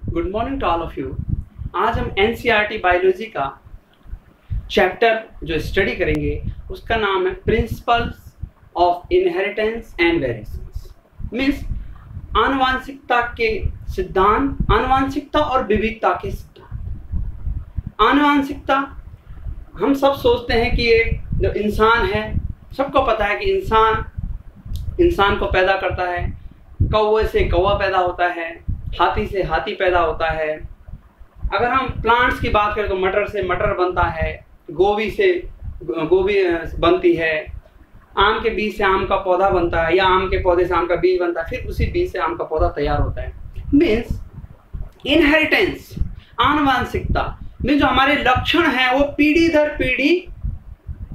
Good morning to all of you. आज हम NCERT biology का चैप्टर जो स्टडी करेंगे उसका नाम है principles of inheritance and variations. Means आनुवांशिकता के सिद्धांत, आनुवांशिकता और विविधता के सिद्धांत। आनुवांशिकता, हम सब सोचते हैं कि एक जो इंसान है, सबको पता है कि इंसान को पैदा करता है, कौवे से कौवा पैदा होता है, हाथी से हाथी पैदा होता है। अगर हम प्लांट्स की बात करें तो मटर से मटर बनता है, गोभी से गोभी बनती है, आम के बीज से आम का पौधा बनता है, या आम के पौधे से आम का बीज बनता है, फिर उसी बीज से आम का पौधा तैयार होता है। मीन्स इनहेरिटेंस, आनुवांशिकता में जो हमारे लक्षण हैं वो पीढ़ी दर पीढ़ी,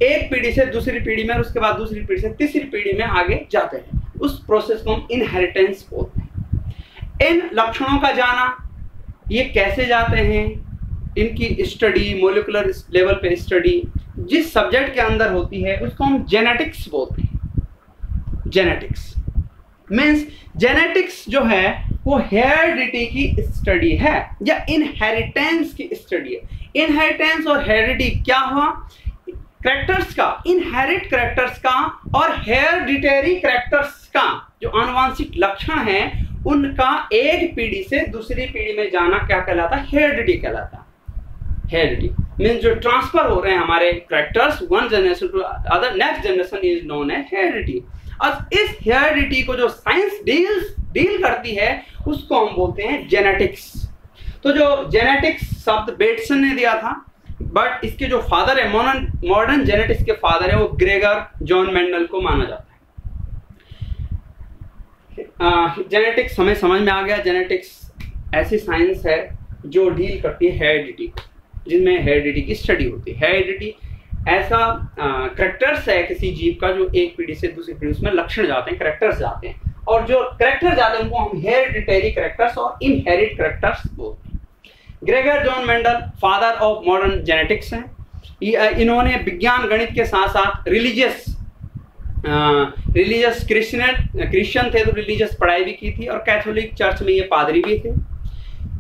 एक पीढ़ी से दूसरी पीढ़ी में, और उसके बाद दूसरी पीढ़ी से तीसरी पीढ़ी में आगे जाते हैं। उस प्रोसेस को हम इनहेरिटेंस बोलते हैं। इन लक्षणों का जाना, ये कैसे जाते हैं, इनकी स्टडी, मोलिकुलर लेवल पे स्टडी जिस सब्जेक्ट के अंदर होती है उसको हम जेनेटिक्स बोलते हैं। जेनेटिक्स मीन्स जेनेटिक्स जो है वो हेरिडिटी की स्टडी है या इनहेरिटेंस की स्टडी है। इनहेरिटेंस और हेरिडिटी क्या हुआ? कैरेक्टर्स का, इनहेरिट कैरेक्टर्स का और हेरिडिटरी कैरेक्टर्स का जो आनुवांशिक लक्षण है उनका एक पीढ़ी से दूसरी पीढ़ी में जाना क्या कहलाता है? हेरिडिटी कहलाता है। हेरिडिटी मीन्स जो ट्रांसफर हो रहे हैं हमारे characters one generation to other, next generation is known as heredity. और इस हेरिडिटी को जो साइंस डील करती है उसको हम बोलते हैं जेनेटिक्स। तो जो जेनेटिक्स शब्द बेटसन ने दिया था, बट इसके जो फादर है, मॉडर्न जेनेटिक्स के फादर है, वो ग्रेगर जॉन मेंडल को माना जाता है। जेनेटिक्स हमें समझ में आ गया। जेनेटिक्स ऐसी साइंस है जो डील करती है हेरिडिटी, जिसमें हेरिडिटी की स्टडी होती है। हेरिडिटी ऐसा कैरेक्टर्स है किसी जीव का जो एक पीढ़ी से दूसरी पीढ़ी, उसमें लक्षण जाते हैं, कैरेक्टर्स जाते हैं, और जो कैरेक्टर जाते हैं उनको हम हेरिडिटरी कैरेक्टर्स और इनहेरिट कैरेक्टर्स बोलते हैं। Gregor John Mendel father of modern genetics हैं। इन्होंने विज्ञान गणित के साथ साथ रिलीजियस क्रिश्चियन थे तो रिलीजियस पढ़ाई भी की थी, और कैथोलिक चर्च में ये पादरी भी थे।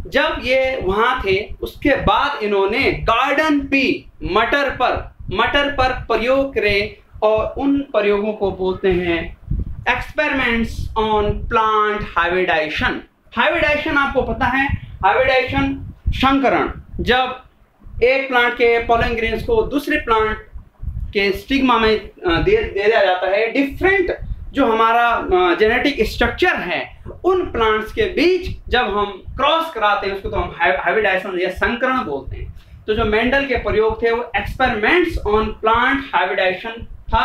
जब ये वहां थे उसके बाद इन्होंने गार्डन पी मटर पर प्रयोग करे, और उन प्रयोगों को बोलते हैं experiments on plant hybridization. Hybridization आपको पता है, हाइब्रिडाइजेशन संकरण, जब एक प्लांट के पॉलन ग्रेन्स को दूसरे प्लांट के स्टिग्मा में दे दिया जाता है। डिफरेंट जो हमारा जेनेटिक स्ट्रक्चर है उन प्लांट्स के बीच जब हम क्रॉस कराते हैं उसको तो हम हाइब्रिडाइजेशन या संकरण बोलते हैं। तो जो मेंडल के प्रयोग थे वो एक्सपेरिमेंट्स ऑन प्लांट हाइब्रिडाइजेशन था,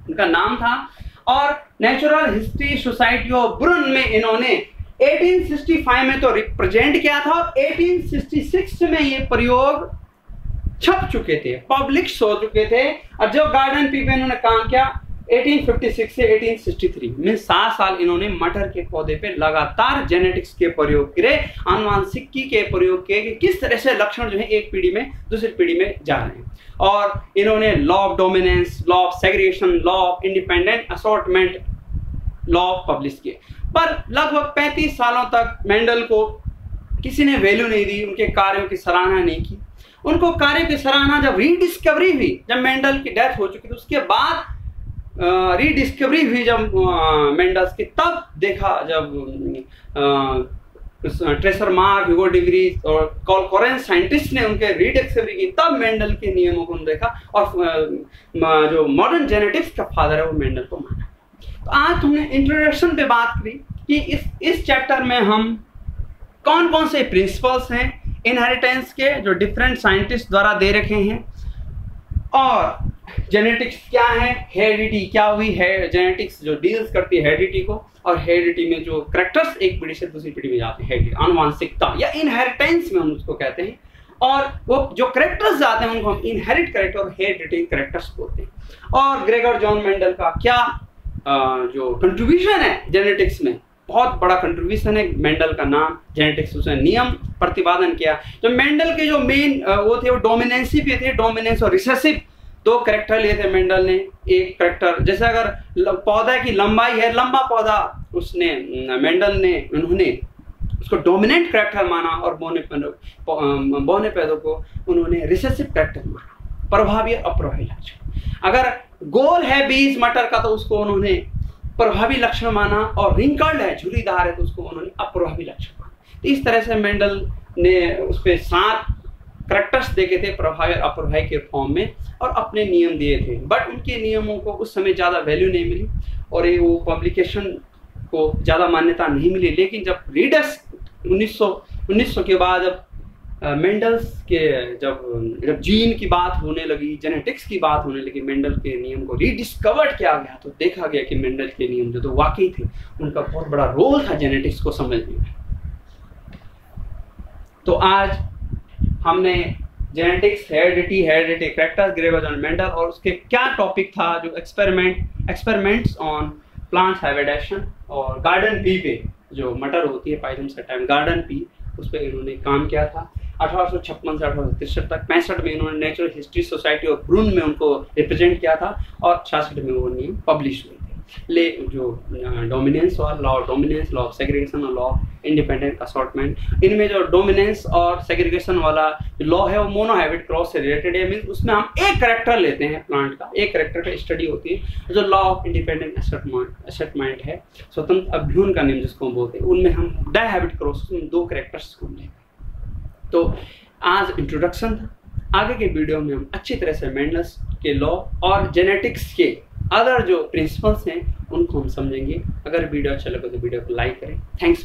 उनका नाम था। और नेचुरल हिस्ट्री सोसाइटी ऑफ ब्रुन में इन्होंने 1865 में तो रिप्रेजेंट किया था, और 1866 में ये प्रयोग छप चुके थे, पब्लिश हो चुके थे। और जो गार्डन पी पे इन्होंने काम किया 1856 से 1863 में 7 साल इन्होंने मटर के पौधे पे लगातार जेनेटिक्स के प्रयोग करे, आनुवांशिकी के प्रयोग किए कि किस तरह से लक्षण जो है एक पीढ़ी में दूसरी पीढ़ी में जा रहे हैं। और इन्होंने law of dominance, law of segregation, law of independent assortment law publish किए। पर लगभग 35 सालों तक मेंडल को किसी ने वैल्यू नहीं दी, उनके कार्यों की सराहना नहीं की। उनको कार्य की सराहना जब रीडिस्कवरी हुई, जब मेंडल की डेथ हो चुकी थी, उसके बाद रीडिस्कवरी हुई जब मेंडल्स की, तब देखा जब tracer mark, Hugo de Vries और कॉरेंस साइंटिस्ट ने उनके रीडिस्कवरी की, तब मेंडल के नियमों को देखा और जो मॉडर्न जेनेटिक्स का फादर है वो मेंडल को माना। तो आज हमने इंट्रोडक्शन पे बात करी कि इस चैप्टर में हम कौन कौन से प्रिंसिपल्स हैं इनहेरिटेंस के जो डिफरेंट साइंटिस्ट द्वारा दे रखे हैं, और जेनेटिक्स क्या है, हेरिडिटी क्या हुई है, जेनेटिक्स जो डील्स करती है हेरिडिटी को, और हेरिडिटी में जो कैरेक्टर्स एक पीढ़ी से दूसरी पीढ़ी में जाते हैं, आनुवांशिकता या इनहेरिटेंस में हम उसको कहते हैं। और वो जो कैरेक्टर्स जाते हैं उनको हम इनहेरिट कैरेक्टर और हेरिडिटरी कैरेक्टर्स बोलते हैं। और ग्रेगर जॉन मेंडल का क्या जो कंट्रीब्यूशन है जेनेटिक्स में, बहुत बड़ा कंट्रीब्यूशन है। मेंडल का नाम जेनेटिक्स, उसने नियम प्रतिपादन किया। जो मेंडल के जो मेन वो थे वो डोमिनेंसी पे थे, डोमिनेंस और रिसेसिव दो करेक्टर लिए थे मेंडल ने। एक करेक्टर जैसे अगर पौधा की लंबाई है, लंबा पौधा, उसने उन्होंने उसको डोमिनेंट करेक्टर माना, और बौने पैदों को उन्होंने रिसेसिव करेक्टर माना, प्रभावी और अप्रभावी लक्षण। अगर गोल है बीज मटर का तो उसको उन्होंने प्रभावी लक्षण माना, और रिंकल्ड है, झुर्रीदार है, तो उसको उन्होंने अप्रभावी लक्षण माना। तो इस तरह से मेंडल ने उस पर 7 करेक्टर्स देखे थे प्रभावी और अप्रभावी के फॉर्म में, और अपने नियम दिए थे। बट उनके नियमों को उस समय ज़्यादा वैल्यू नहीं मिली, और ये वो पब्लिकेशन को ज़्यादा मान्यता नहीं मिली। लेकिन जब रीडर्स 1900 के बाद जब मेंडल्स के जब जीन की बात होने लगी, जेनेटिक्स की बात होने लगी, मेंडल के नियम को रीडिस्कवर्ड किया गया, तो देखा गया कि मेंडल के नियम जो तो वाकई थे, उनका बहुत बड़ा रोल था जेनेटिक्स को समझने में। तो आज हमने genetics, heredity characters, Gregor John Mendel, और उसके क्या टॉपिक था, जो एक्सपेरिमेंट्स ऑन प्लांट्स हाइब्रिडेशन, और गार्डन पी पे, जो मटर होती है पाइथम सटाइम, गार्डन पी, उस पर इन्होंने काम किया था 1856 से 1863 तक। 65 में इन्होंने नेचुरल हिस्ट्री सोसाइटी ऑफ ब्रून में उनको रिप्रेजेंट किया था, और 66 में वो नियम पब्लिश हुए थे। जो डोमिनेंस वाला law, dominance law of segregation और लॉ ऑफ इंडिपेंडेंट असॉर्टमेंट, इनमें जो डोमिनेंस और सेग्रीगेशन वाला लॉ है वो मोनोहाइब्रिड क्रॉस से रिलेटेड है। मींस उसमें हम एक कैरेक्टर लेते हैं प्लांट का, एक कैरेक्टर का स्टडी होती है। जो लॉ ऑफ इंडिपेंडेंट असॉर्टमेंट है, स्वतंत्र अभ्यूहन का नियम जिसको हम बोलते हैं, उनमें हम डायहाइब्रिड क्रॉस में 2 कैरेक्टर्स को लेते हैं। तो आज इंट्रोडक्शन था। आगे के वीडियो में हम अच्छी तरह से मेंडल्स के लॉ और जेनेटिक्स के अदर जो प्रिंसिपल्स हैं उनको हम समझेंगे। अगर वीडियो अच्छा लगे तो वीडियो को लाइक करें। थैंक्स।